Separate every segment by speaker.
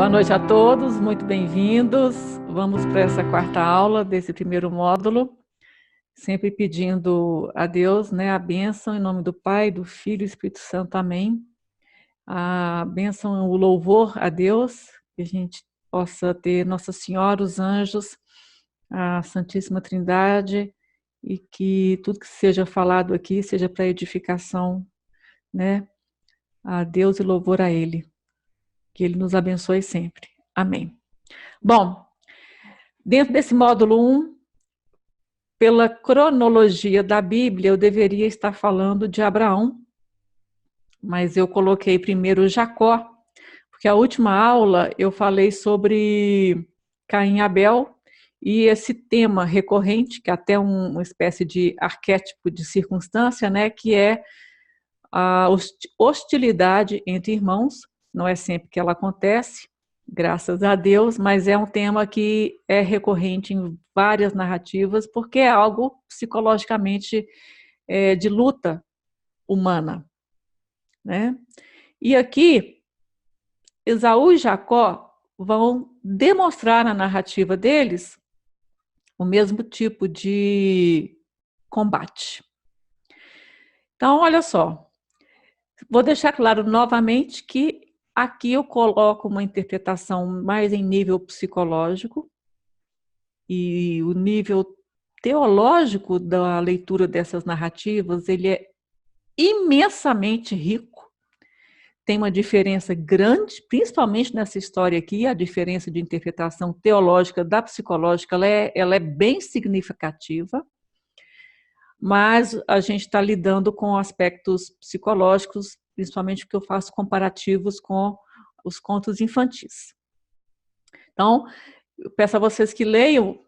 Speaker 1: Boa noite a todos, muito bem-vindos. Vamos para essa quarta aula desse primeiro módulo, sempre pedindo a Deus, né, a bênção em nome do Pai, do Filho e do Espírito Santo, amém. A bênção, o louvor a Deus, que a gente possa ter Nossa Senhora, os anjos, a Santíssima Trindade, e que tudo que seja falado aqui seja para edificação, né, a Deus e louvor a Ele. Que Ele nos abençoe sempre. Amém. Bom, dentro desse módulo 1, pela cronologia da Bíblia, eu deveria estar falando de Abraão, mas eu coloquei primeiro Jacó, porque a última aula eu falei sobre Caim e Abel, e esse tema recorrente, que é até uma espécie de arquétipo de circunstância, né, que é a hostilidade entre irmãos. Não é sempre que ela acontece, graças a Deus, mas é um tema que é recorrente em várias narrativas, porque é algo psicologicamente de luta humana, né? E aqui, Esaú e Jacó vão demonstrar na narrativa deles o mesmo tipo de combate. Então, olha só, vou deixar claro novamente que aqui eu coloco uma interpretação mais em nível psicológico, e o nível teológico da leitura dessas narrativas, ele é imensamente rico. Tem uma diferença grande, principalmente nessa história aqui, a diferença de interpretação teológica da psicológica, ela é bem significativa, mas a gente está lidando com aspectos psicológicos, principalmente porque eu faço comparativos com os contos infantis. Então, eu peço a vocês que leiam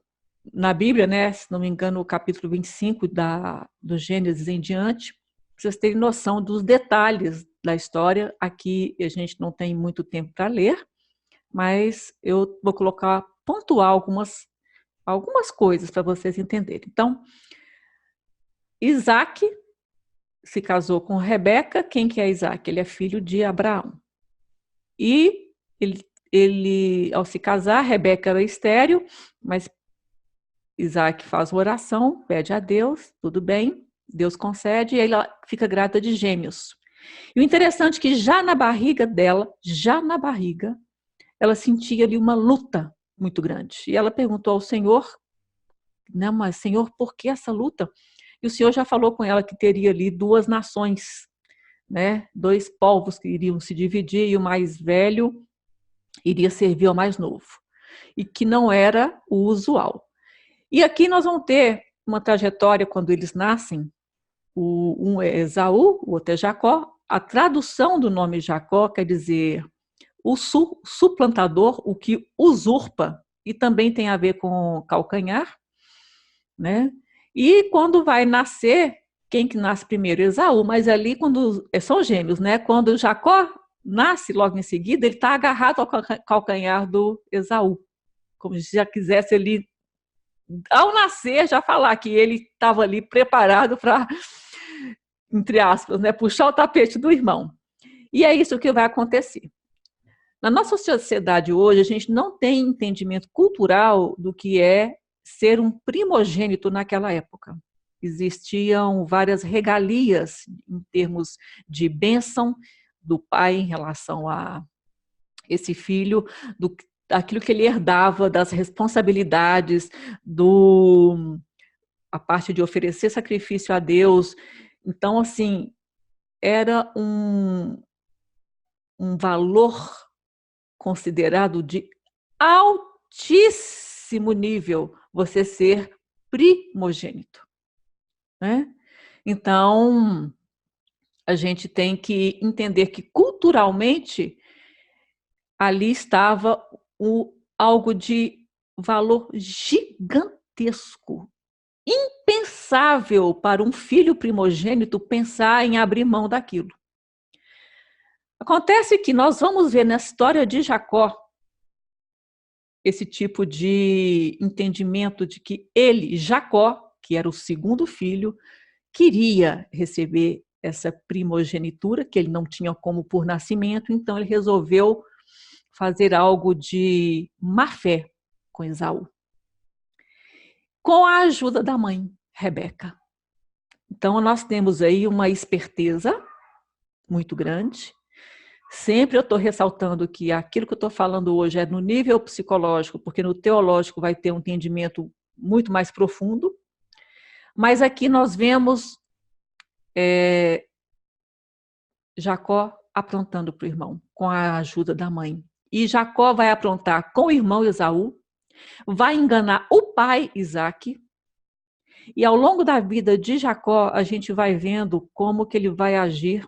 Speaker 1: na Bíblia, né, se não me engano, o capítulo 25 do Gênesis em diante, para vocês terem noção dos detalhes da história. Aqui a gente não tem muito tempo para ler, mas eu vou colocar, pontuar algumas coisas para vocês entenderem. Então, Isaac se casou com Rebeca. Quem que é Isaac? Ele é filho de Abraão. E ele ao se casar, Rebeca era estéril, mas Isaac faz oração, pede a Deus, tudo bem, Deus concede, e aí ela fica grávida de gêmeos. E o interessante é que já na barriga dela, ela sentia ali uma luta muito grande. E ela perguntou ao Senhor, né, mas Senhor, por que essa luta? E o Senhor já falou com ela que teria ali duas nações, né, dois povos que iriam se dividir, e o mais velho iria servir ao mais novo, e que não era o usual. E aqui nós vamos ter uma trajetória quando eles nascem, um é Esaú, o outro é Jacó. A tradução do nome Jacó quer dizer o suplantador, o que usurpa, e também tem a ver com calcanhar, né? E quando vai nascer, quem que nasce primeiro? Esaú, mas ali quando são gêmeos, né? Quando Jacó nasce logo em seguida, ele está agarrado ao calcanhar do Esaú, como se já quisesse ele, ao nascer, já falar que ele estava ali preparado para, entre aspas, né, puxar o tapete do irmão. E é isso que vai acontecer. Na nossa sociedade hoje, a gente não tem entendimento cultural do que é ser um primogênito naquela época. Existiam várias regalias em termos de bênção do pai em relação a esse filho, daquilo que ele herdava, das responsabilidades, a parte de oferecer sacrifício a Deus. Então, assim, era um valor considerado de altíssimo nível você ser primogênito, né? Então, a gente tem que entender que culturalmente ali estava algo de valor gigantesco, impensável para um filho primogênito pensar em abrir mão daquilo. Acontece que nós vamos ver na história de Jacó esse tipo de entendimento de que ele, Jacó, que era o segundo filho, queria receber essa primogenitura, que ele não tinha como por nascimento, então ele resolveu fazer algo de má fé com Esaú, com a ajuda da mãe, Rebeca. Então, nós temos aí uma esperteza muito grande. Sempre eu estou ressaltando que aquilo que eu estou falando hoje é no nível psicológico, porque no teológico vai ter um entendimento muito mais profundo. Mas aqui nós vemos Jacó aprontando para o irmão, com a ajuda da mãe. E Jacó vai aprontar com o irmão Esaú, vai enganar o pai Isaque. E ao longo da vida de Jacó, a gente vai vendo como que ele vai agir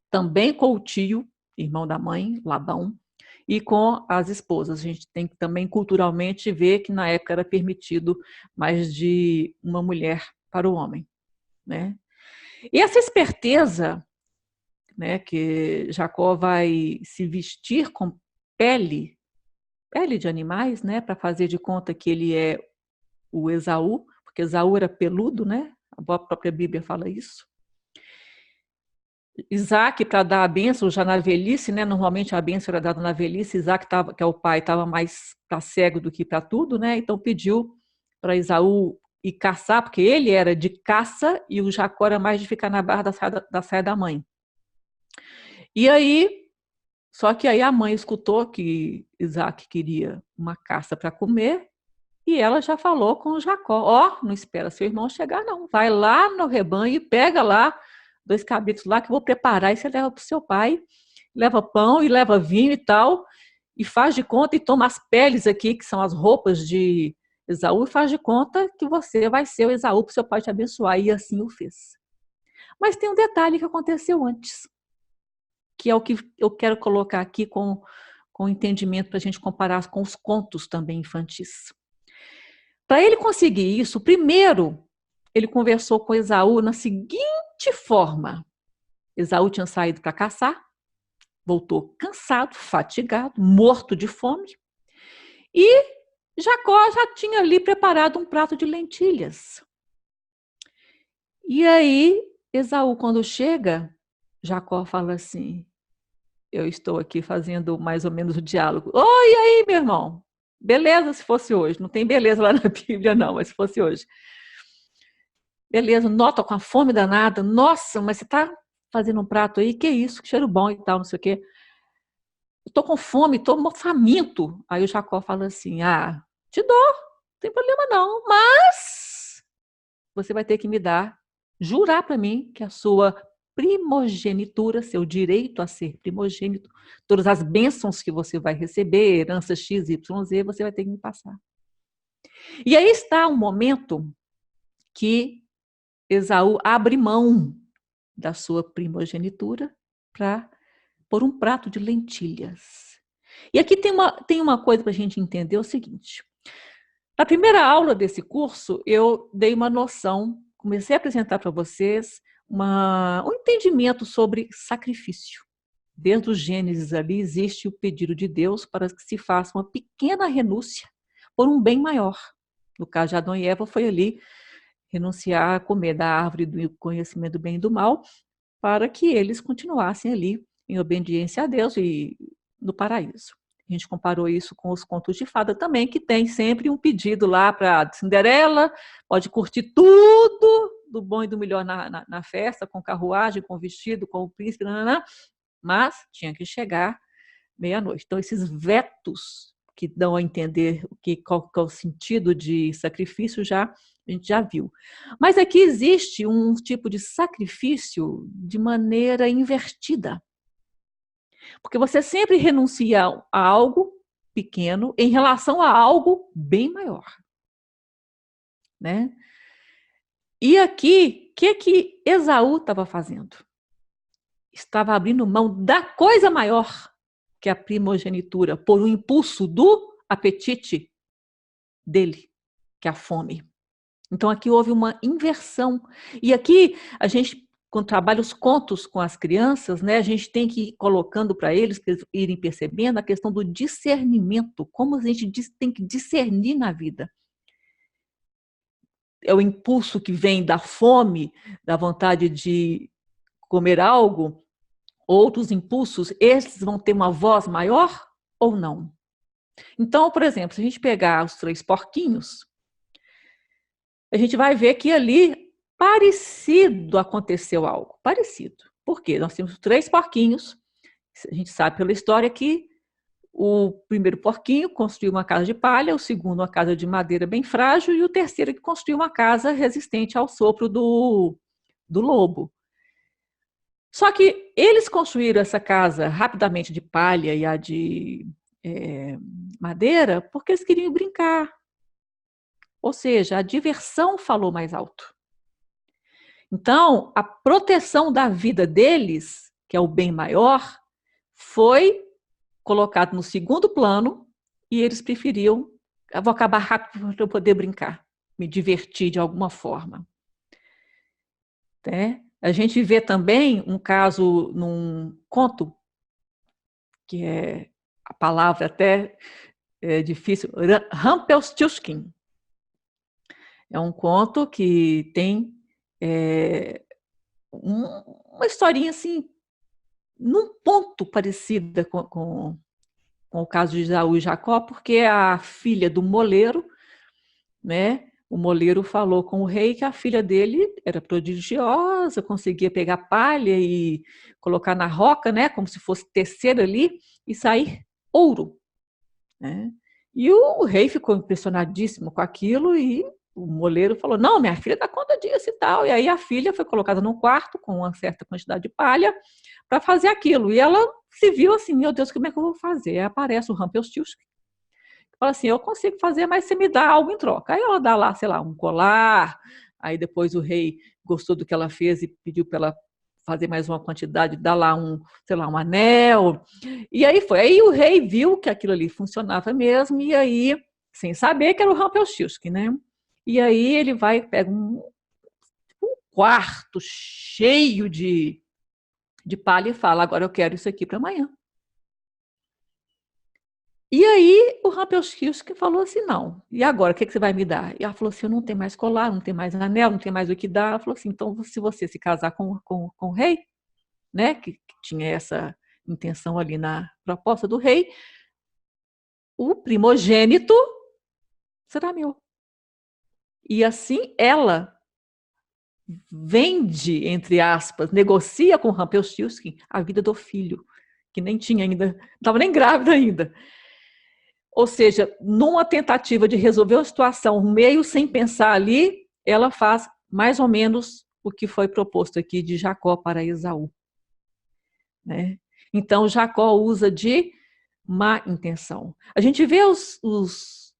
Speaker 1: também com o tio, irmão da mãe, Labão, e com as esposas. A gente tem que também culturalmente ver que na época era permitido mais de uma mulher para o homem, né? E essa esperteza, né, que Jacó vai se vestir com pele de animais, né, para fazer de conta que ele é o Esaú, porque Esaú era peludo, né? A própria Bíblia fala isso. Isaac, para dar a bênção já na velhice, né? Normalmente a bênção era dada na velhice. Isaac, que é o pai, estava mais para cego do que para tudo, né? Então pediu para Esaú ir caçar, porque ele era de caça e o Jacó era mais de ficar na barra da saia da mãe. E aí, só que aí a mãe escutou que Isaac queria uma caça para comer e ela já falou com o Jacó: ó, não espera seu irmão chegar não, vai lá no rebanho e pega lá 2 cabritos lá que eu vou preparar e você leva para o seu pai, leva pão e leva vinho e tal, e faz de conta e toma as peles aqui, que são as roupas de Esaú, e faz de conta que você vai ser o Esaú para o seu pai te abençoar. E assim o fez. Mas tem um detalhe que aconteceu antes, que é o que eu quero colocar aqui com entendimento para a gente comparar com os contos também infantis. Para ele conseguir isso, primeiro ele conversou com Esaú na seguinte forma: Esaú tinha saído para caçar, voltou cansado, fatigado, morto de fome, e Jacó já tinha ali preparado um prato de lentilhas. E aí, Esaú, quando chega, Jacó fala assim: eu estou aqui fazendo mais ou menos o diálogo. Oi, e aí, meu irmão? Beleza se fosse hoje. Não tem beleza lá na Bíblia, não, mas se fosse hoje. Beleza, nota com a fome danada. Nossa, mas você está fazendo um prato aí? Que isso, que cheiro bom e tal, não sei o quê. Estou com fome, estou faminto. Aí o Jacó fala assim: ah, te dou, não tem problema não, mas você vai ter que me dar, jurar para mim que a sua primogenitura, seu direito a ser primogênito, todas as bênçãos que você vai receber, herança X, Y, Z, você vai ter que me passar. E aí está um momento que Esaú abre mão da sua primogenitura para pôr um prato de lentilhas. E aqui tem uma coisa para a gente entender, é o seguinte: na primeira aula desse curso, eu dei uma noção, comecei a apresentar para vocês um entendimento sobre sacrifício. Desde o Gênesis ali existe o pedido de Deus para que se faça uma pequena renúncia por um bem maior. No caso de Adão e Eva, foi ali renunciar a comer da árvore do conhecimento do bem e do mal, para que eles continuassem ali em obediência a Deus e no paraíso. A gente comparou isso com os contos de fada também, que tem sempre um pedido lá para Cinderela, pode curtir tudo do bom e do melhor na festa, com carruagem, com vestido, com o príncipe, mas tinha que chegar meia-noite. Então, esses vetos que dão a entender qual é o sentido de sacrifício a gente já viu. Mas aqui existe um tipo de sacrifício de maneira invertida. Porque você sempre renuncia a algo pequeno em relação a algo bem maior. Né? E aqui, o que Esaú estava fazendo? Estava abrindo mão da coisa maior que a primogenitura, por um impulso do apetite dele, que é a fome. Então aqui houve uma inversão. E aqui a gente, quando trabalha os contos com as crianças, né, a gente tem que ir colocando para eles irem percebendo a questão do discernimento, como a gente tem que discernir na vida. É o impulso que vem da fome, da vontade de comer algo. Outros impulsos, esses vão ter uma voz maior ou não. Então, por exemplo, se a gente pegar os 3 porquinhos, a gente vai ver que ali parecido aconteceu algo, parecido. Por quê? Nós temos 3 porquinhos, a gente sabe pela história que o primeiro porquinho construiu uma casa de palha, o segundo uma casa de madeira bem frágil e o terceiro que construiu uma casa resistente ao sopro do lobo. Só que eles construíram essa casa rapidamente de palha e a de madeira porque eles queriam brincar. Ou seja, a diversão falou mais alto. Então, a proteção da vida deles, que é o bem maior, foi colocado no segundo plano e eles preferiam, eu vou acabar rápido para eu poder brincar, me divertir de alguma forma. Né? A gente vê também um caso num conto, que é a palavra até difícil, Rumpelstiltskin. É um conto que tem uma historinha assim, num ponto parecida com o caso de Esaú e Jacó, porque a filha do moleiro, né? O moleiro falou com o rei que a filha dele era prodigiosa, conseguia pegar palha e colocar na roca, né? Como se fosse tecer ali e sair ouro, né? E o rei ficou impressionadíssimo com aquilo e o moleiro falou, não, minha filha dá conta disso e tal. E aí a filha foi colocada num quarto com uma certa quantidade de palha para fazer aquilo. E ela se viu assim, meu Deus, como é que eu vou fazer? Aí aparece o Rumpelstiltskin. Fala assim, eu consigo fazer, mas você me dá algo em troca. Aí ela dá lá, sei lá, um colar. Aí depois o rei gostou do que ela fez e pediu para ela fazer mais uma quantidade, dá lá sei lá, um anel. E aí foi. Aí o rei viu que aquilo ali funcionava mesmo, e aí, sem saber que era o Rumpelstiltskin, né? E aí ele vai, pega um quarto cheio de palha e fala, agora eu quero isso aqui para amanhã. E aí o Rumpelstiltskin falou assim, não, e agora, o que você vai me dar? E ela falou assim, eu não tenho mais colar, não tenho mais anel, não tenho mais o que dar. Ela falou assim, então se você se casar com o rei, né, que tinha essa intenção ali na proposta do rei, o primogênito será meu. E assim ela vende, entre aspas, negocia com o Rumpelstiltskin a vida do filho, que nem tinha ainda, não estava nem grávida ainda. Ou seja, numa tentativa de resolver uma situação meio sem pensar ali, ela faz mais ou menos o que foi proposto aqui de Jacó para Esaú. Né? Então, Jacó usa de má intenção. A gente vê os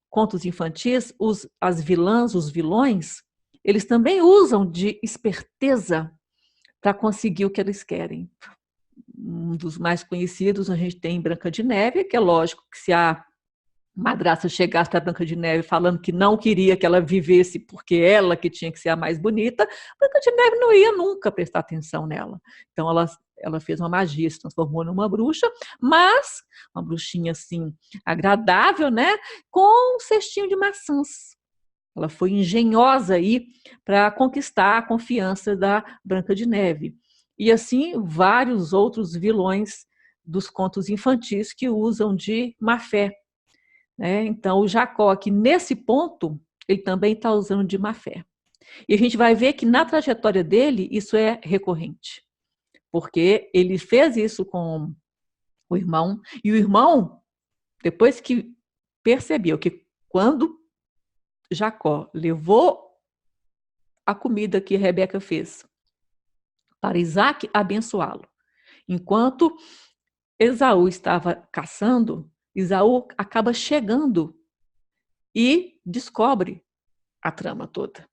Speaker 1: contos infantis, as vilãs, os vilões, eles também usam de esperteza para conseguir o que eles querem. Um dos mais conhecidos a gente tem Branca de Neve, que é lógico que se a madrasta chegasse para Branca de Neve falando que não queria que ela vivesse porque ela que tinha que ser a mais bonita, Branca de Neve não ia nunca prestar atenção nela. Então ela fez uma magia, se transformou numa bruxa, mas uma bruxinha assim agradável, né, com um cestinho de maçãs. Ela foi engenhosa aí para conquistar a confiança da Branca de Neve. E assim vários outros vilões dos contos infantis que usam de má fé. Né? Então, o Jacó, aqui nesse ponto, ele também está usando de má fé. E a gente vai ver que na trajetória dele, isso é recorrente. Porque ele fez isso com o irmão, e o irmão, depois que percebeu que quando Jacó levou a comida que Rebeca fez para Isaac abençoá-lo, enquanto Esaú estava caçando, Esaú acaba chegando e descobre a trama toda.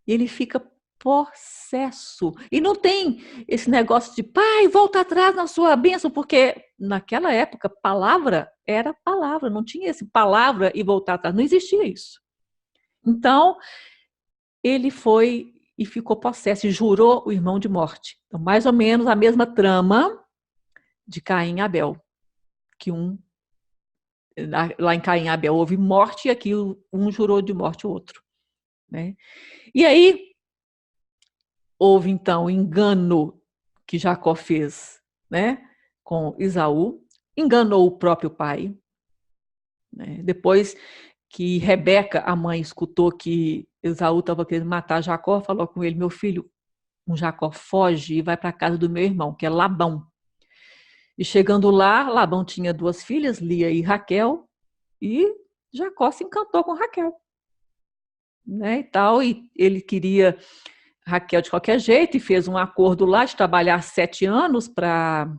Speaker 1: E ele fica possesso. E não tem esse negócio de pai, volta atrás na sua bênção, porque naquela época palavra era palavra, não tinha esse palavra e voltar atrás, não existia isso. Então, ele foi e ficou possesso e jurou o irmão de morte. Então, mais ou menos a mesma trama de Caim e Abel, que lá em Caim e Abel houve morte e aqui um jurou de morte o outro. Né? E aí, houve então o engano que Jacó fez, né, com Esaú, enganou o próprio pai, né? Depois que Rebeca, a mãe, escutou que Esaú estava querendo matar Jacó, falou com ele: meu filho, um Jacó foge e vai para a casa do meu irmão, que é Labão. E chegando lá, Labão tinha 2 filhas, Lia e Raquel, e Jacó se encantou com Raquel, né, e tal, e ele queria Raquel de qualquer jeito, e fez um acordo lá de trabalhar 7 anos para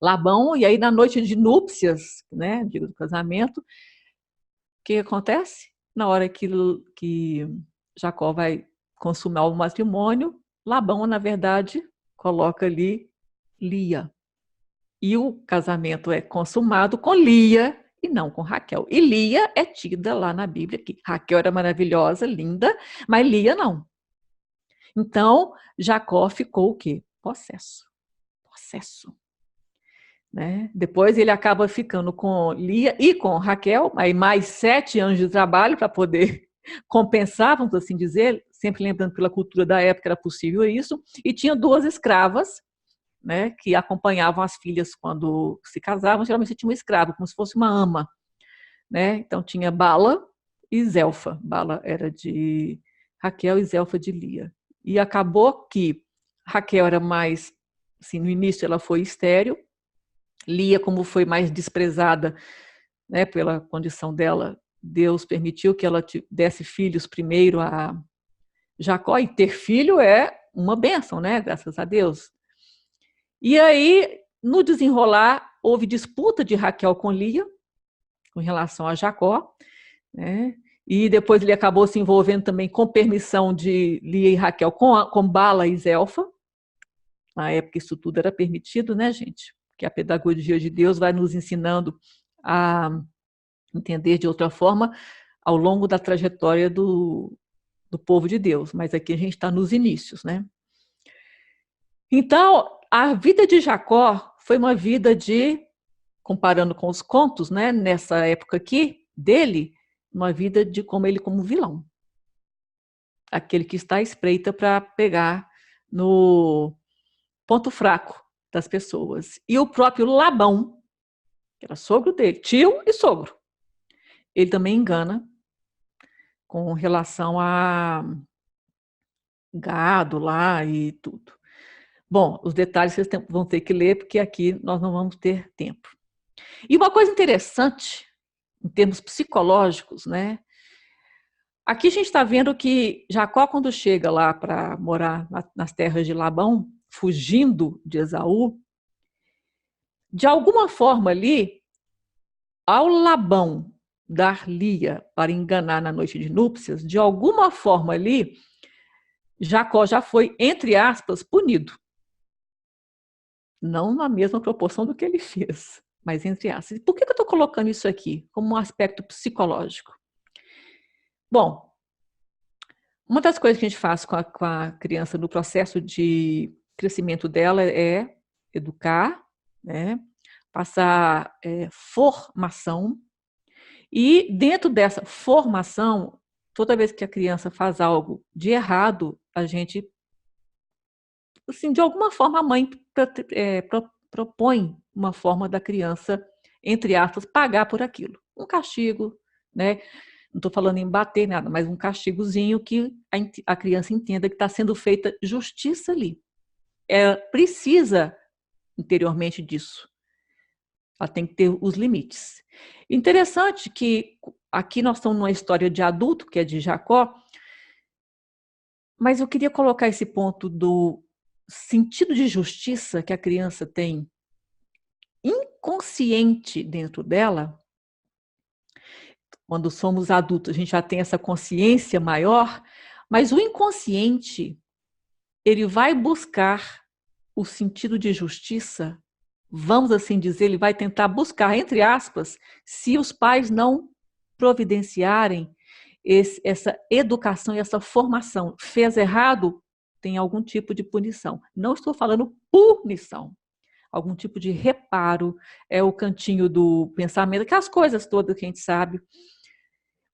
Speaker 1: Labão, e aí na noite de núpcias, né, do casamento, o que acontece? Na hora que Jacó vai consumar o matrimônio, Labão, na verdade, coloca ali Lia. E o casamento é consumado com Lia e não com Raquel. E Lia é tida lá na Bíblia que Raquel era maravilhosa, linda, mas Lia não. Então, Jacó ficou o quê? Possesso. Possesso. Né? Depois ele acaba ficando com Lia e com Raquel, aí mais 7 anos de trabalho para poder compensar, vamos assim dizer, sempre lembrando que pela cultura da época era possível isso, e tinha 2 escravas, né, que acompanhavam as filhas quando se casavam. Geralmente tinha um escravo, como se fosse uma ama, né? Então tinha Bala e Zelfa. Bala era de Raquel e Zelfa de Lia. E acabou que Raquel era mais, assim, no início ela foi estéril. Lia, como foi mais desprezada, né, pela condição dela, Deus permitiu que ela desse filhos primeiro a Jacó, e ter filho é uma bênção, né? Graças a Deus. E aí, no desenrolar, houve disputa de Raquel com Lia, com relação a Jacó, né? E depois ele acabou se envolvendo também com permissão de Lia e Raquel com Bala e Zelfa. Na época isso tudo era permitido, né, gente? Porque a pedagogia de Deus vai nos ensinando a entender de outra forma ao longo da trajetória do povo de Deus. Mas aqui a gente está nos inícios, né? Então, a vida de Jacó foi uma vida de, comparando com os contos, né, nessa época aqui, dele, uma vida de como vilão. Aquele que está à espreita para pegar no ponto fraco das pessoas. E o próprio Labão, que era sogro dele, tio e sogro, ele também engana com relação a gado lá e tudo. Bom, os detalhes vocês vão ter que ler, porque aqui nós não vamos ter tempo. E uma coisa interessante, em termos psicológicos, né? Aqui a gente está vendo que Jacó, quando chega lá para morar nas terras de Labão, fugindo de Esaú, de alguma forma ali, ao Labão dar Lia para enganar na noite de núpcias, de alguma forma ali, Jacó já foi, entre aspas, punido. Não na mesma proporção do que ele fez, mas entre aspas. Por que eu estou colocando isso aqui como um aspecto psicológico? Bom, uma das coisas que a gente faz com a criança no processo de crescimento dela é educar, né? Passar formação. E dentro dessa formação, toda vez que a criança faz algo de errado, a gente, assim, de alguma forma, a mãe propõe uma forma da criança, entre aspas, pagar por aquilo. Um castigo, né? Não estou falando em bater nada, mas um castigozinho que a criança entenda que está sendo feita justiça ali. Ela precisa interiormente disso. Ela tem que ter os limites. Interessante que aqui nós estamos numa história de adulto, que é de Jacó, mas eu queria colocar esse ponto do sentido de justiça que a criança tem inconsciente dentro dela. Quando somos adultos, a gente já tem essa consciência maior, mas o inconsciente, ele vai buscar o sentido de justiça, vamos assim dizer, ele vai tentar buscar, entre aspas, se os pais não providenciarem essa educação e essa formação. Fez errado, tem algum tipo de punição. Não estou falando punição, algum tipo de reparo, é o cantinho do pensamento, aquelas coisas todas que a gente sabe.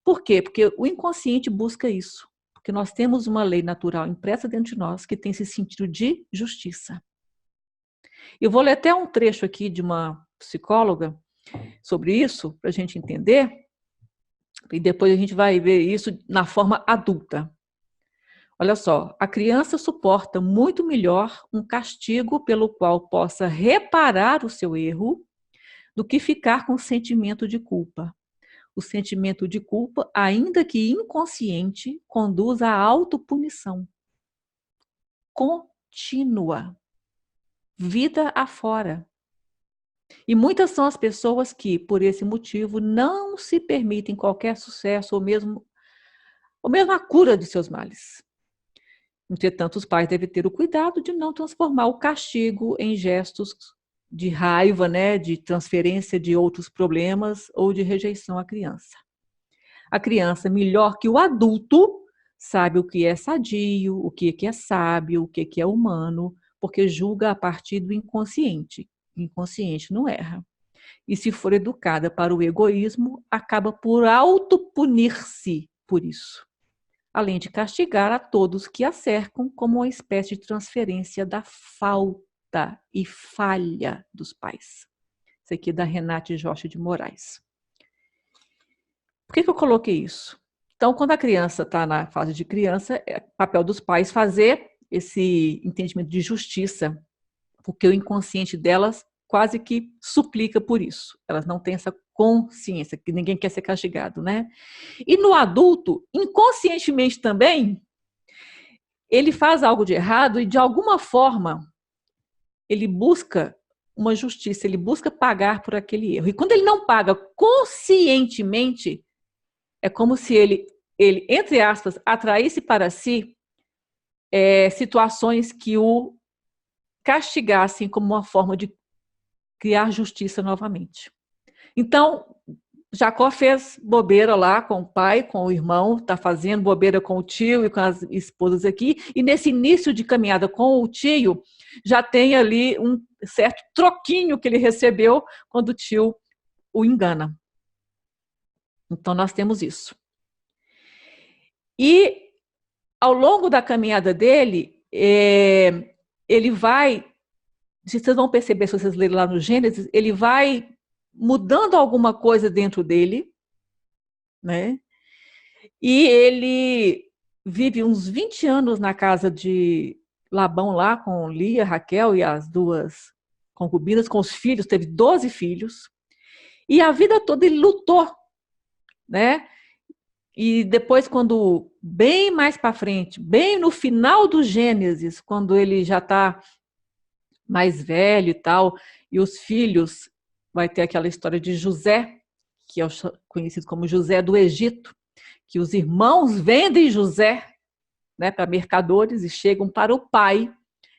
Speaker 1: Por quê? Porque o inconsciente busca isso. Porque nós temos uma lei natural impressa dentro de nós que tem esse sentido de justiça. Eu vou ler até um trecho aqui de uma psicóloga sobre isso, para a gente entender, e depois a gente vai ver isso na forma adulta. Olha só, a criança suporta muito melhor um castigo pelo qual possa reparar o seu erro do que ficar com o sentimento de culpa. O sentimento de culpa, ainda que inconsciente, conduz à autopunição contínua, vida afora. E muitas são as pessoas que, por esse motivo, não se permitem qualquer sucesso ou mesmo a cura de seus males. Entretanto, os pais devem ter o cuidado de não transformar o castigo em gestos de raiva, né, de transferência de outros problemas ou de rejeição à criança. A criança, melhor que o adulto, sabe o que é sadio, o que é sábio, o que é humano, porque julga a partir do inconsciente. O inconsciente não erra. E se for educada para o egoísmo, acaba por autopunir-se por isso, além de castigar a todos que a cercam como uma espécie de transferência da falta e falha dos pais. Isso aqui é da Renate Jorge de Moraes. Por que eu coloquei isso? Então, quando a criança está na fase de criança, é papel dos pais fazer esse entendimento de justiça, porque o inconsciente delas quase que suplica por isso. Elas não têm essa consciência, que ninguém quer ser castigado, né? E no adulto, inconscientemente também, ele faz algo de errado e, de alguma forma, ele busca uma justiça, ele busca pagar por aquele erro. E quando ele não paga conscientemente, é como se ele entre aspas, atraísse para si situações que o castigassem como uma forma de criar justiça novamente. Então, Jacó fez bobeira lá com o pai, com o irmão, está fazendo bobeira com o tio e com as esposas aqui, e nesse início de caminhada com o tio, já tem ali um certo troquinho que ele recebeu quando o tio o engana. Então, nós temos isso. E, ao longo da caminhada dele, ele vai, vocês vão perceber, se vocês lerem lá no Gênesis, ele vai mudando alguma coisa dentro dele, né? E ele vive uns 20 anos na casa de Labão lá, com Lia, Raquel e as duas concubinas, com os filhos, teve 12 filhos. E a vida toda ele lutou, né? E depois, quando bem mais para frente, bem no final do Gênesis, quando ele já está mais velho e tal, e os filhos, vai ter aquela história de José, que é conhecido como José do Egito, que os irmãos vendem José, né, para mercadores e chegam para o pai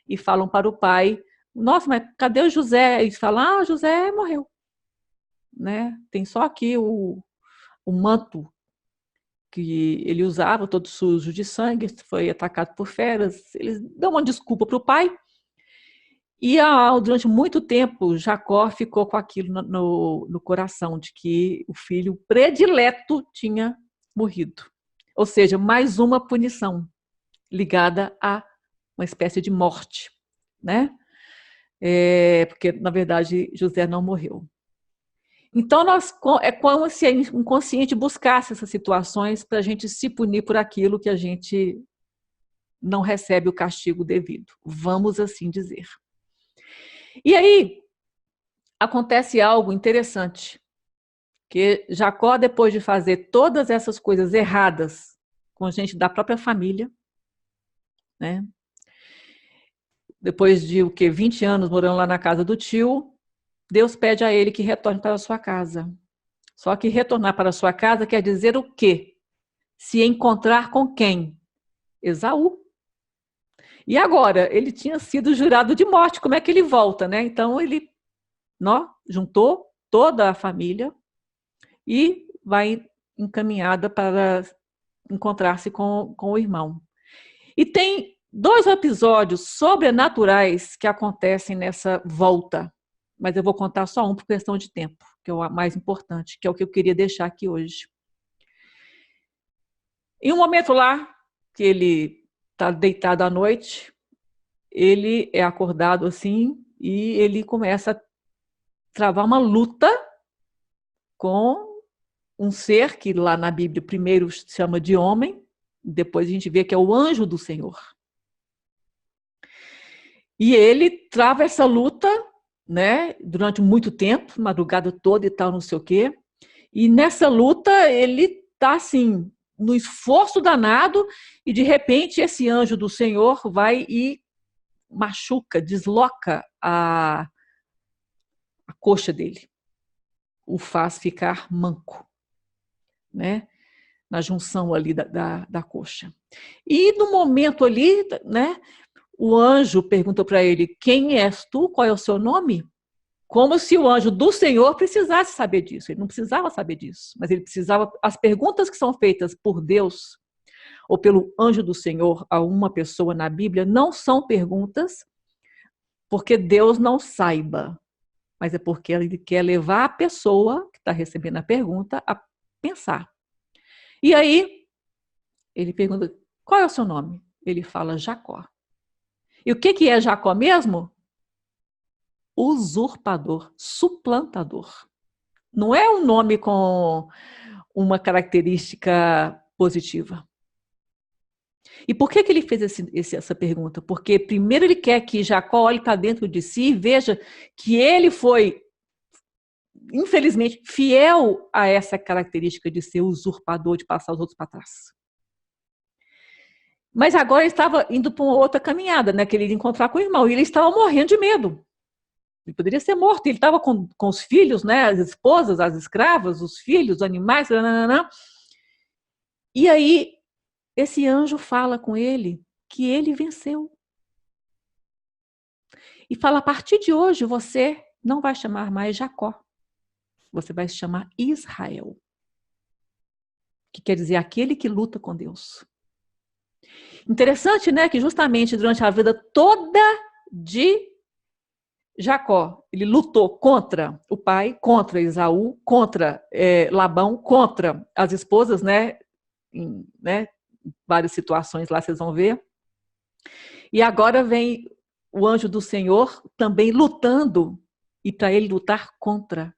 Speaker 1: e falam para o pai: nossa, mas cadê o José? Eles falam: ah, José morreu, né? Tem só aqui o manto que ele usava, todo sujo de sangue, foi atacado por feras. Eles dão uma desculpa para o pai. E durante muito tempo, Jacó ficou com aquilo no coração, de que o filho predileto tinha morrido. Ou seja, mais uma punição ligada a uma espécie de morte, né? Porque, na verdade, José não morreu. Então, é como se o inconsciente buscasse essas situações para a gente se punir por aquilo que a gente não recebe o castigo devido, vamos assim dizer. E aí, acontece algo interessante, que Jacó, depois de fazer todas essas coisas erradas com gente da própria família, né? Depois de 20 anos morando lá na casa do tio, Deus pede a ele que retorne para a sua casa. Só que retornar para a sua casa quer dizer o quê? Se encontrar com quem? Esaú. E agora, ele tinha sido jurado de morte, como é que ele volta, né? Então, ele juntou toda a família e vai encaminhada para encontrar-se com o irmão. E tem 2 episódios sobrenaturais que acontecem nessa volta, mas eu vou contar só um por questão de tempo, que é o mais importante, que é o que eu queria deixar aqui hoje. Em um momento lá, que ele está deitado à noite, ele é acordado assim e ele começa travar uma luta com um ser que lá na Bíblia primeiro se chama de homem, depois a gente vê que é o anjo do Senhor. E ele trava essa luta, né, durante muito tempo, madrugada toda e tal, não sei o quê. E nessa luta ele está assim, no esforço danado, e de repente esse anjo do Senhor vai e machuca, desloca a coxa dele, o faz ficar manco, né? Na junção ali da coxa. E no momento ali, né, o anjo perguntou para ele: quem és tu? Qual é o seu nome? Como se o anjo do Senhor precisasse saber disso. Ele não precisava saber disso, mas ele precisava. As perguntas que são feitas por Deus ou pelo anjo do Senhor a uma pessoa na Bíblia não são perguntas porque Deus não saiba, mas é porque ele quer levar a pessoa que está recebendo a pergunta a pensar. E aí, ele pergunta: qual é o seu nome? Ele fala: Jacó. E o que é Jacó mesmo? Usurpador, suplantador. Não é um nome com uma característica positiva. E por que ele fez essa pergunta? Porque primeiro ele quer que Jacó olhe para dentro de si e veja que ele foi, infelizmente, fiel a essa característica de ser usurpador, de passar os outros para trás. Mas agora ele estava indo para uma outra caminhada, né? Que ele ia encontrar com o irmão, e ele estava morrendo de medo. Ele poderia ser morto, ele estava com os filhos, né? As esposas, as escravas, os filhos, os animais, nananã. E aí esse anjo fala com ele que ele venceu. E fala: a partir de hoje você não vai chamar mais Jacó, você vai se chamar Israel, que quer dizer aquele que luta com Deus. Interessante, né, que justamente durante a vida toda de Jacó, ele lutou contra o pai, contra Esaú, contra Labão, contra as esposas, né, em várias situações lá vocês vão ver. E agora vem o anjo do Senhor também lutando, e para ele lutar contra.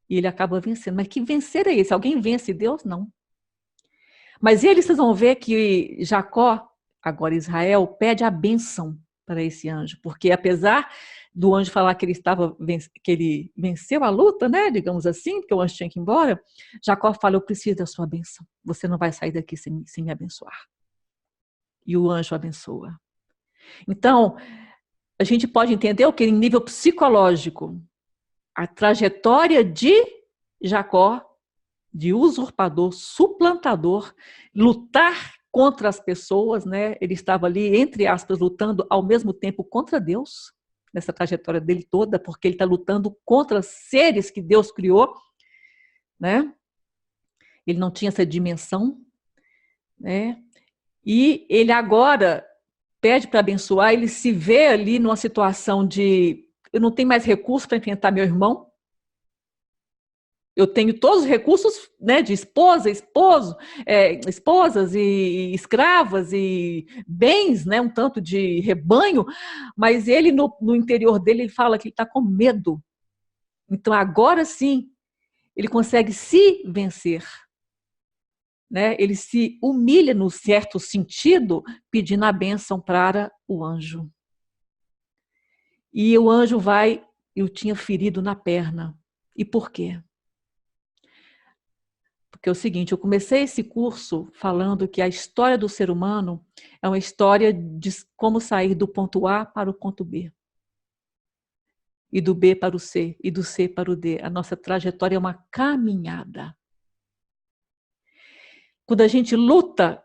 Speaker 1: E ele acaba vencendo. Mas que vencer é esse? Alguém vence Deus? Não. Mas eles, vocês vão ver que Jacó, agora Israel, pede a bênção para esse anjo, porque apesar do anjo falar que ele venceu a luta, né, digamos assim, porque o anjo tinha que ir embora, Jacó fala: eu preciso da sua bênção, você não vai sair daqui sem me abençoar. E o anjo abençoa. Então, a gente pode entender o que em nível psicológico, a trajetória de Jacó, de usurpador, suplantador, lutar contra as pessoas, né? Ele estava ali, entre aspas, lutando ao mesmo tempo contra Deus, nessa trajetória dele toda, porque ele está lutando contra seres que Deus criou, né? Ele não tinha essa dimensão, né? E ele agora pede para abençoar, ele se vê ali numa situação de: eu não tenho mais recursos para enfrentar meu irmão, eu tenho todos os recursos, né, de esposas e escravas e bens, né, um tanto de rebanho, mas ele no interior dele ele fala que ele está com medo. Então agora sim ele consegue se vencer, né? Ele se humilha no certo sentido, pedindo a bênção para o anjo. E o anjo vai: eu tinha ferido na perna. E por quê? Porque é o seguinte, eu comecei esse curso falando que a história do ser humano é uma história de como sair do ponto A para o ponto B. E do B para o C, e do C para o D. A nossa trajetória é uma caminhada. Quando a gente luta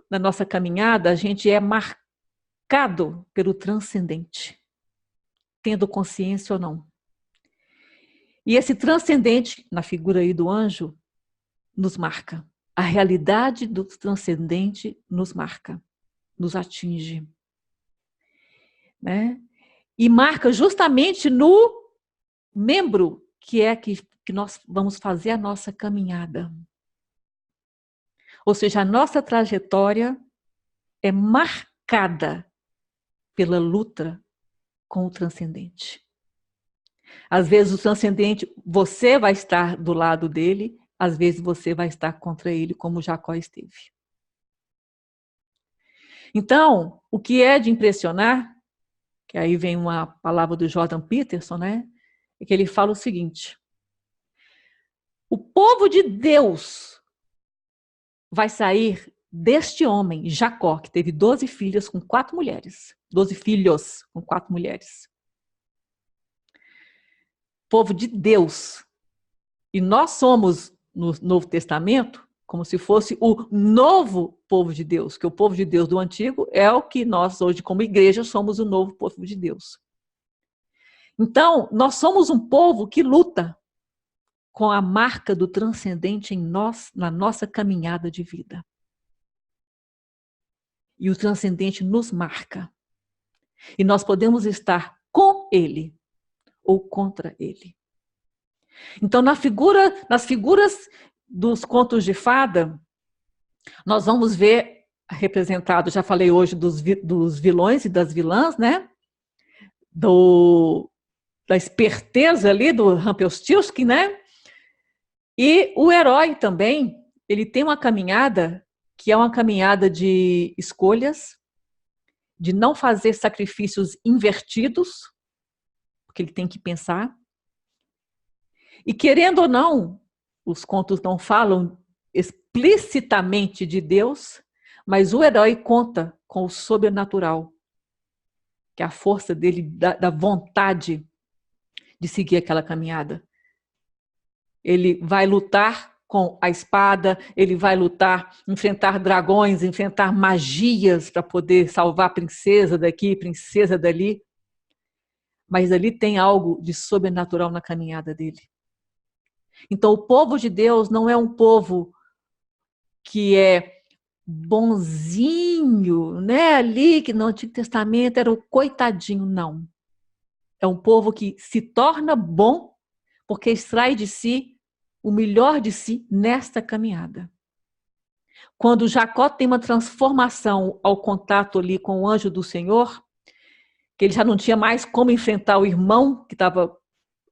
Speaker 1: na nossa caminhada, a gente é marcado pelo transcendente, tendo consciência ou não. E esse transcendente, na figura aí do anjo, nos marca. A realidade do transcendente nos marca, nos atinge, né? E marca justamente no membro que nós vamos fazer a nossa caminhada. Ou seja, a nossa trajetória é marcada pela luta com o transcendente. Às vezes o transcendente, você vai estar do lado dele, às vezes você vai estar contra ele, como Jacó esteve. Então, o que é de impressionar, que aí vem uma palavra do Jordan Peterson, né? É que ele fala o seguinte: o povo de Deus vai sair deste homem, Jacó, que teve 12 filhas com 4 mulheres. 12 filhos com 4 mulheres. Povo de Deus. E nós somos, no Novo Testamento, como se fosse o novo povo de Deus, que o povo de Deus do Antigo é o que nós hoje, como igreja, somos o novo povo de Deus. Então, nós somos um povo que luta com a marca do transcendente em nós, na nossa caminhada de vida. E o transcendente nos marca. E nós podemos estar com ele ou contra ele. Então, nas figuras dos contos de fada, nós vamos ver representado, já falei hoje dos vilões e das vilãs, né? Da esperteza ali do Rumpelstiltskin, né? E o herói também, ele tem uma caminhada que é uma caminhada de escolhas, de não fazer sacrifícios invertidos, porque ele tem que pensar. E querendo ou não, os contos não falam explicitamente de Deus, mas o herói conta com o sobrenatural, que é a força dele, da vontade de seguir aquela caminhada. Ele vai lutar com a espada, ele vai lutar, enfrentar dragões, enfrentar magias para poder salvar a princesa daqui, princesa dali. Mas ali tem algo de sobrenatural na caminhada dele. Então, o povo de Deus não é um povo que é bonzinho, né? Ali que no Antigo Testamento era o coitadinho, não. É um povo que se torna bom porque extrai de si o melhor de si nesta caminhada. Quando Jacó tem uma transformação ao contato ali com o anjo do Senhor, que ele já não tinha mais como enfrentar o irmão que estava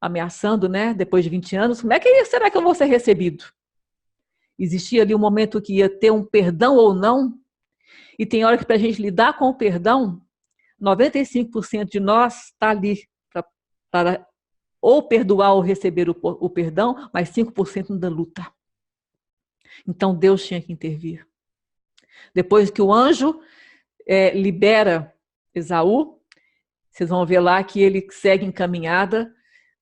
Speaker 1: ameaçando, né? Depois de 20 anos, como é que será que eu vou ser recebido? Existia ali um momento que ia ter um perdão ou não, e tem hora que para a gente lidar com o perdão, 95% de nós está ali para ou perdoar ou receber o perdão, mas 5% da luta. Então Deus tinha que intervir. Depois que o anjo libera Esaú, vocês vão ver lá que ele segue em caminhada,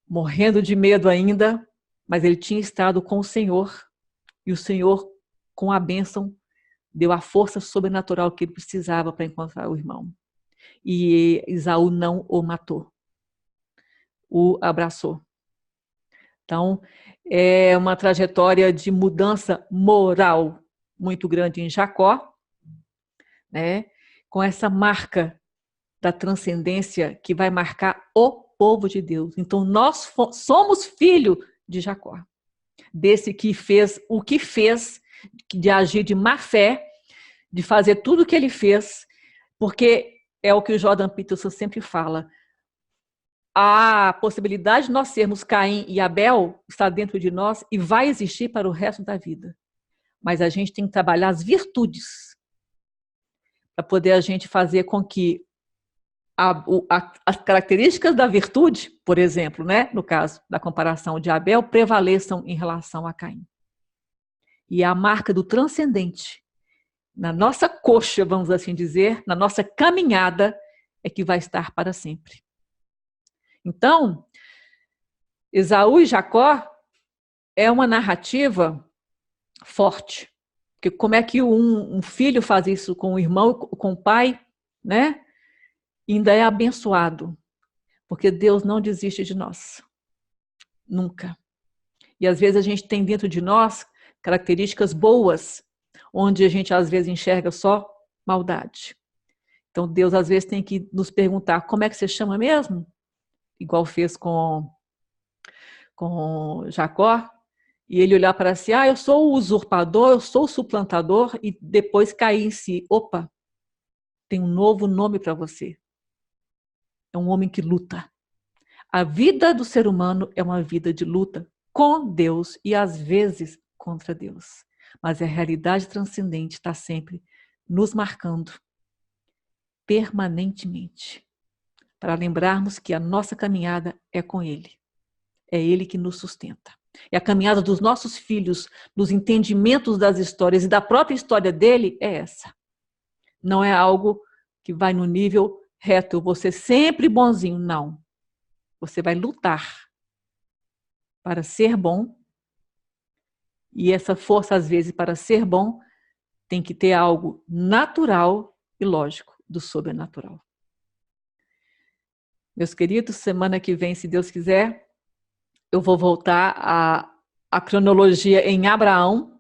Speaker 1: morrendo de medo ainda, mas ele tinha estado com o Senhor, e o Senhor, com a bênção, deu a força sobrenatural que ele precisava para encontrar o irmão. E Esaú não o matou, o abraçou. Então, é uma trajetória de mudança moral muito grande em Jacó, né? Com essa marca da transcendência que vai marcar o povo de Deus. Então, nós somos filho de Jacó, desse que fez o que fez, de agir de má fé, de fazer tudo o que ele fez, porque é o que o Jordan Peterson sempre fala. A possibilidade de nós sermos Caim e Abel está dentro de nós e vai existir para o resto da vida. Mas a gente tem que trabalhar as para poder a gente fazer com que as características da virtude, por exemplo, né, no caso da comparação de Abel, prevaleçam em relação a Caim. E a marca do transcendente, na nossa coxa, vamos assim dizer, na nossa caminhada, é que vai estar para sempre. Então, Esaú e Jacó é uma narrativa forte. Porque como é que um filho faz isso com o irmão, com o pai, né? E ainda é abençoado. Porque Deus não desiste de nós. Nunca. E às vezes a gente tem dentro de nós características boas, onde a gente às vezes enxerga só maldade. Então Deus às vezes tem que nos perguntar, como é que você chama mesmo? Igual fez com Jacó, e ele olhar para si, eu sou o usurpador, eu sou o suplantador, e depois cair em si, opa, tem um novo nome para você. É um homem que luta. A vida do ser humano é uma vida de luta com Deus e às vezes contra Deus. Mas a realidade transcendente está sempre nos marcando permanentemente, para lembrarmos que a nossa caminhada é com Ele. É Ele que nos sustenta. E a caminhada dos nossos filhos, nos entendimentos das histórias e da própria história dele, é essa. Não é algo que vai no nível reto, eu vou ser sempre bonzinho. Não. Você vai lutar para ser bom. E essa força, às vezes, para ser bom, tem que ter algo natural e lógico do sobrenatural. Meus queridos, semana que vem, se Deus quiser, eu vou voltar à cronologia em Abraão,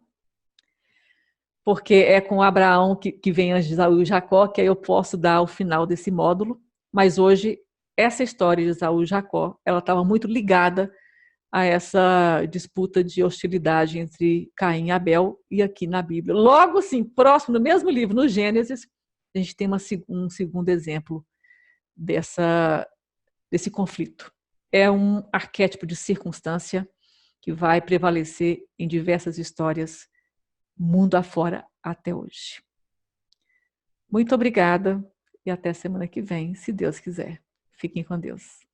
Speaker 1: porque é com Abraão que vem Esaú e Jacó, que aí eu posso dar o final desse módulo. Mas hoje, essa história de Esaú e Jacó, ela estava muito ligada a essa disputa de hostilidade entre Caim e Abel, e aqui na Bíblia. Logo assim, próximo, no mesmo livro, no Gênesis, a gente tem um segundo exemplo desse conflito. É um arquétipo de circunstância que vai prevalecer em diversas histórias, mundo afora, até hoje. Muito obrigada e até semana que vem, se Deus quiser. Fiquem com Deus.